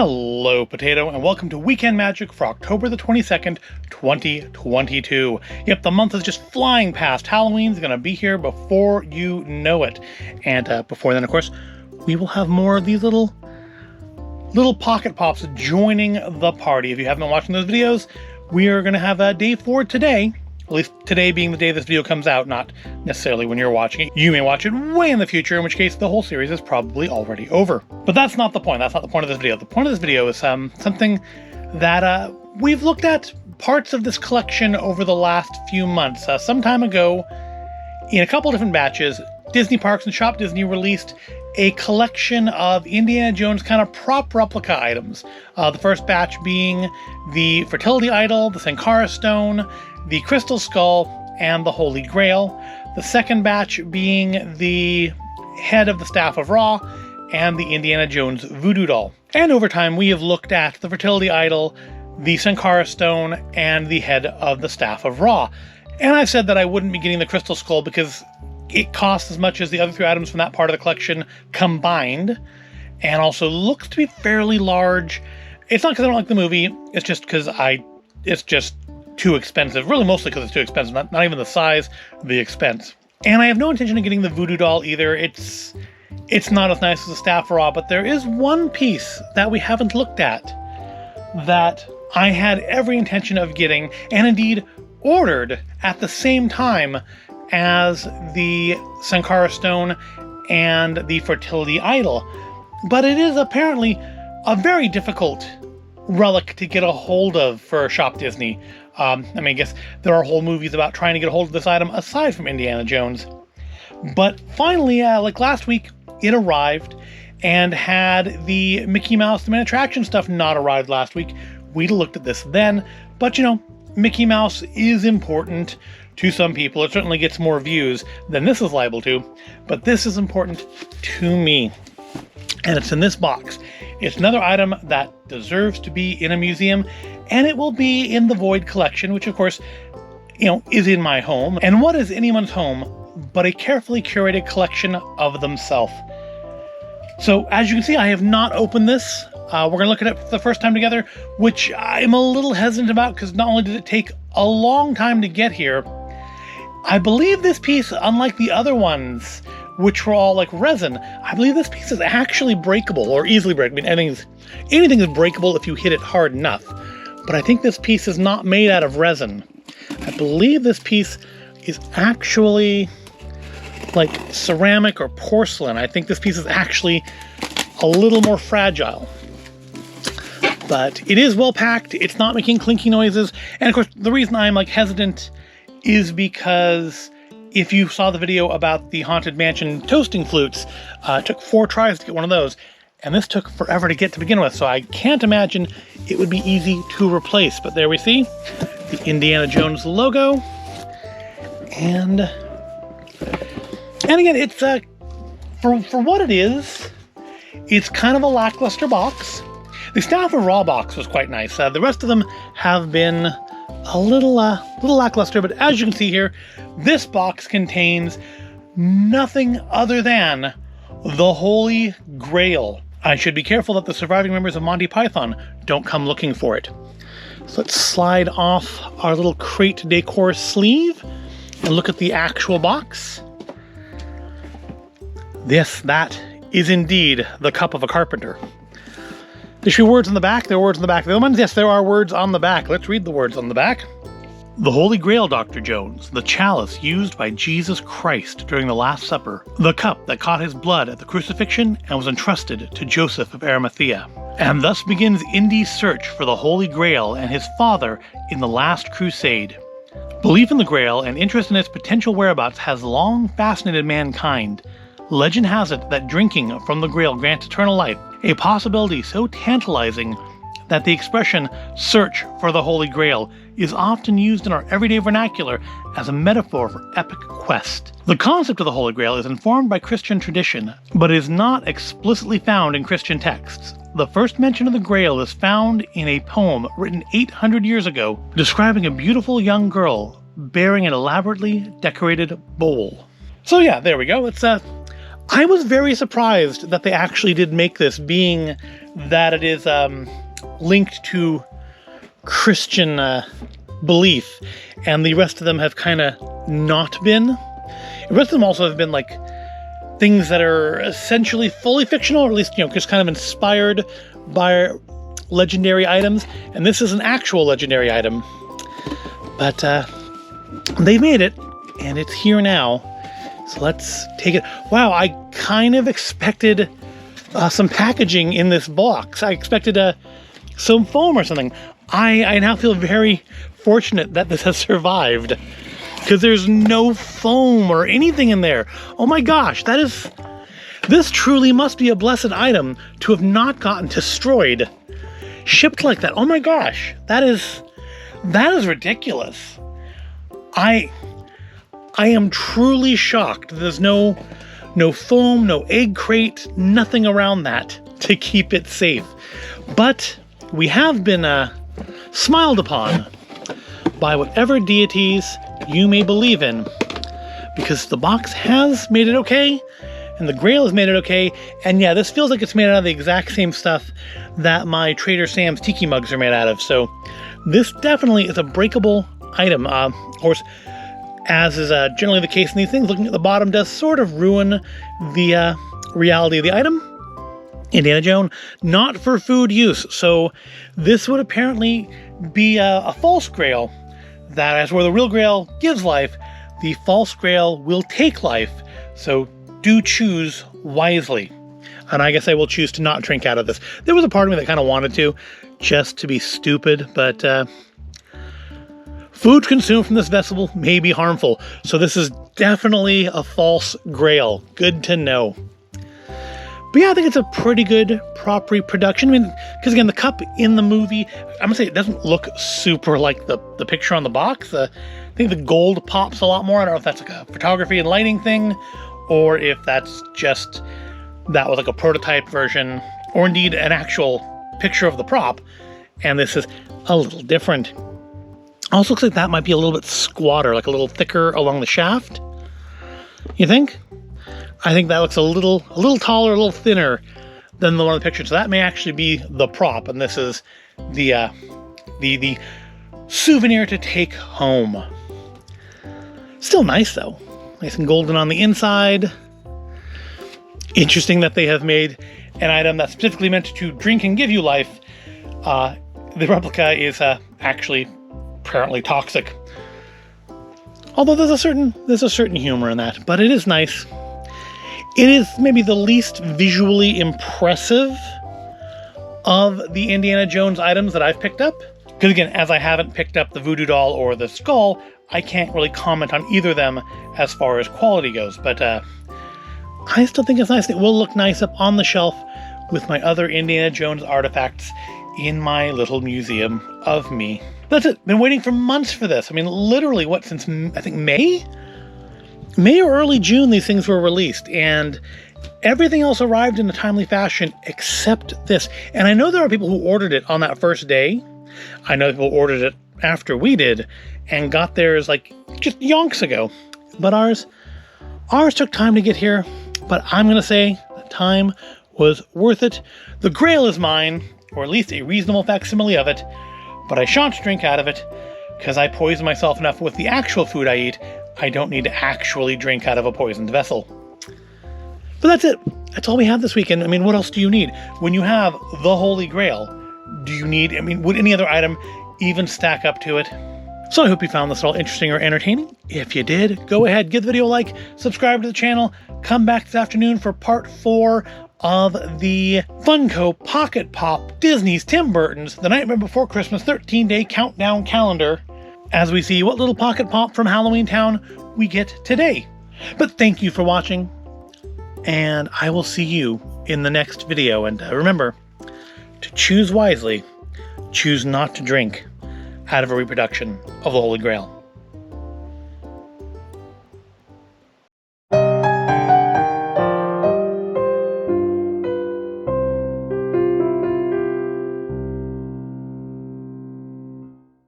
Hello, Potato, and welcome to Weekend Magic for October the 22nd, 2022. Yep, the month is just flying past. Halloween's going to be here before you know it. And before then, of course, we will have more of these little pocket pops joining the party. If you haven't been watching those videos, we are going to have day 4 today. At least today being the day this video comes out, not necessarily when you're watching it. You may watch it way in the future, in which case the whole series is probably already over. But that's not the point. That's not the point of this video. The point of this video is something that we've looked at parts of this collection over the last few months. Some time ago, in a couple different batches, Disney Parks and Shop Disney released a collection of Indiana Jones kind of prop replica items. The first batch being the Fertility Idol, the Sankara Stone, the Crystal Skull, and the Holy Grail. The second batch being the head of the Staff of Ra and the Indiana Jones Voodoo Doll. And over time, we have looked at the Fertility Idol, the Sankara Stone, and the head of the Staff of Ra. And I've said that I wouldn't be getting the Crystal Skull because it costs as much as the other 3 items from that part of the collection combined, and also looks to be fairly large. It's not because I don't like the movie, it's just because it's just too expensive. Really, mostly because it's too expensive, not even the size, the expense. And I have no intention of getting the Voodoo Doll either. It's not as nice as the Staff of Ra, but there is one piece that we haven't looked at that I had every intention of getting, and indeed ordered at the same time as the Sankara Stone and the Fertility Idol. But it is apparently a very difficult relic to get a hold of for Shop Disney. I guess there are whole movies about trying to get a hold of this item aside from Indiana Jones. But finally, like last week, it arrived, and had the Mickey Mouse The Main Attraction stuff not arrived last week, we'd looked at this then. But, you know, Mickey Mouse is important to some people. It certainly gets more views than this is liable to, but this is important to me. And it's in this box. It's another item that deserves to be in a museum, and it will be in the Void collection, which of course, you know, is in my home. And what is anyone's home but a carefully curated collection of themselves? So as you can see, I have not opened this. We're going to look at it for the first time together, which I'm a little hesitant about because not only did it take a long time to get here, I believe this piece, unlike the other ones, which were all like resin, I believe this piece is actually breakable, or easily breakable. I mean, anything is breakable if you hit it hard enough. But I think this piece is not made out of resin. I believe this piece is actually like ceramic or porcelain. I think this piece is actually a little more fragile. But it is well packed. It's not making clinky noises. And of course, the reason I'm like hesitant is because if you saw the video about the Haunted Mansion toasting flutes, it took 4 tries to get one of those, and this took forever to get to begin with, so I can't imagine it would be easy to replace. But there we see the Indiana Jones logo, and again, it's for what it is, it's kind of a lackluster box. The Staff of Ra box was quite nice. The rest of them have been a little lackluster, but as you can see here, this box contains nothing other than the Holy Grail. I should be careful that the surviving members of Monty Python don't come looking for it. So let's slide off our little crate decor sleeve and look at the actual box. Yes, that is indeed the cup of a carpenter. There should be words on the back. There are words on the back of the other ones. Yes, there are words on the back. Let's read the words on the back. The Holy Grail, Dr. Jones, the chalice used by Jesus Christ during the Last Supper, the cup that caught his blood at the crucifixion and was entrusted to Joseph of Arimathea. And thus begins Indy's search for the Holy Grail and his father in the Last Crusade. Belief in the Grail and interest in its potential whereabouts has long fascinated mankind. Legend has it that drinking from the Grail grants eternal life, a possibility so tantalizing that the expression "search for the Holy Grail" is often used in our everyday vernacular as a metaphor for epic quest. The concept of the Holy Grail is informed by Christian tradition, but is not explicitly found in Christian texts. The first mention of the Grail is found in a poem written 800 years ago, describing a beautiful young girl bearing an elaborately decorated bowl. So yeah, there we go. It's I was very surprised that they actually did make this, being that it is linked to Christian belief, and the rest of them have kind of not been. The rest of them also have been like things that are essentially fully fictional, or at least, just kind of inspired by legendary items. And this is an actual legendary item. But they made it, and it's here now. So let's take it. Wow, I kind of expected some packaging in this box. I expected some foam or something. I now feel very fortunate that this has survived, because there's no foam or anything in there. Oh my gosh, this truly must be a blessed item to have not gotten destroyed. Shipped like that. Oh my gosh, that is ridiculous. I am truly shocked. There's no foam, no egg crate, nothing around that to keep it safe. But we have been smiled upon by whatever deities you may believe in, because the box has made it okay, and the Grail has made it okay. And yeah, this feels like it's made out of the exact same stuff that my Trader Sam's tiki mugs are made out of. So this definitely is a breakable item. Of course, as is generally the case in these things, looking at the bottom does sort of ruin the reality of the item. Indiana Jones, not for food use. So this would apparently be a false Grail, that as where the real Grail gives life, the false Grail will take life. So do choose wisely. And I guess I will choose to not drink out of this. There was a part of me that kind of wanted to, just to be stupid, but food consumed from this vessel may be harmful. So this is definitely a false Grail. Good to know. But yeah, I think it's a pretty good prop reproduction. I mean, because again, the cup in the movie, I'm gonna say it doesn't look super like the picture on the box. I think the gold pops a lot more. I don't know if that's like a photography and lighting thing, or if that's just that was like a prototype version, or indeed an actual picture of the prop, and this is a little different. Also looks like that might be a little bit squatter, like a little thicker along the shaft. You think? I think that looks a little taller, a little thinner than the one in the picture. So that may actually be the prop, and this is the souvenir to take home. Still nice though, nice and golden on the inside. Interesting that they have made an item that's specifically meant to drink and give you life. The replica is actually apparently toxic. Although there's a certain humor in that, but it is nice. It is maybe the least visually impressive of the Indiana Jones items that I've picked up. Because again, as I haven't picked up the voodoo doll or the skull, I can't really comment on either of them as far as quality goes. But I still think it's nice. It will look nice up on the shelf with my other Indiana Jones artifacts in my little museum of me. That's it. Been waiting for months for this. I mean, literally, since I think May? May or early June, these things were released, and everything else arrived in a timely fashion except this. And I know there are people who ordered it on that first day. I know people ordered it after we did and got theirs like just yonks ago. But ours took time to get here, but I'm going to say the time was worth it. The Grail is mine, or at least a reasonable facsimile of it, but I shan't drink out of it because I poison myself enough with the actual food I eat. I don't need to actually drink out of a poisoned vessel. But that's it. That's all we have this weekend. I mean, what else do you need? When you have the Holy Grail, would any other item even stack up to it? So I hope you found this all interesting or entertaining. If you did, go ahead, give the video a like, subscribe to the channel, come back this afternoon for part 4 of the Funko Pocket Pop Disney's Tim Burton's The Nightmare Before Christmas 13-day countdown calendar, as we see what little pocket pop from Halloween Town we get today. But thank you for watching, and I will see you in the next video. And remember to choose wisely, choose not to drink out of a reproduction of the Holy Grail.